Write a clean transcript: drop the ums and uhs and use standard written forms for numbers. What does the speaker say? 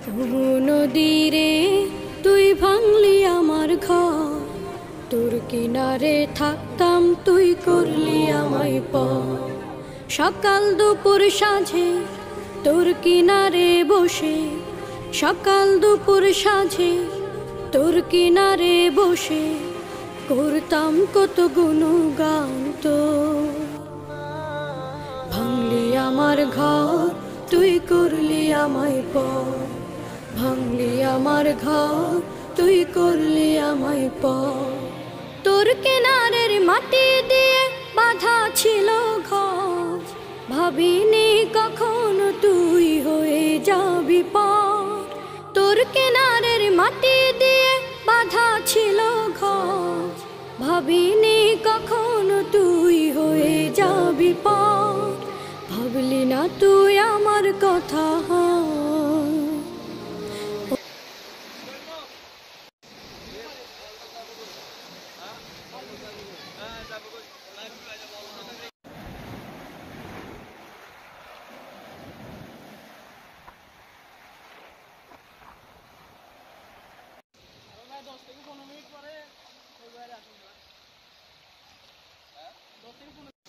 নদীরে তুই ভাঙলি আমার ঘর, তোর কিনারে থাকতাম তুই করলি আমায় পর। সকাল দুপুর সাঁঝে তোর কিনারে বসে, সকাল দুপুর সাঁঝে তোর কিনারে বসে করতাম কত গুণগান তো। ভাঙলি আমার ঘর তুই করলি আমায় পর, ভাঙলি আমার ঘর তুই করলি আমায় পর। তোর কিনারের মাটি দিয়ে বাঁধা ছিল ঘর, ভাবিনি কখনো তুই হয়ে যাবি পর। তোর কিনারের মাটি দিয়ে বাঁধা ছিল ঘর, ভাবিনি কখনো তুই হয়ে যাবি পর। ভাবলি না তুই আমার কথা। দশ থেকে 15 মিনিট পরে ওই বাইরে আসুন। 10 থেকে 15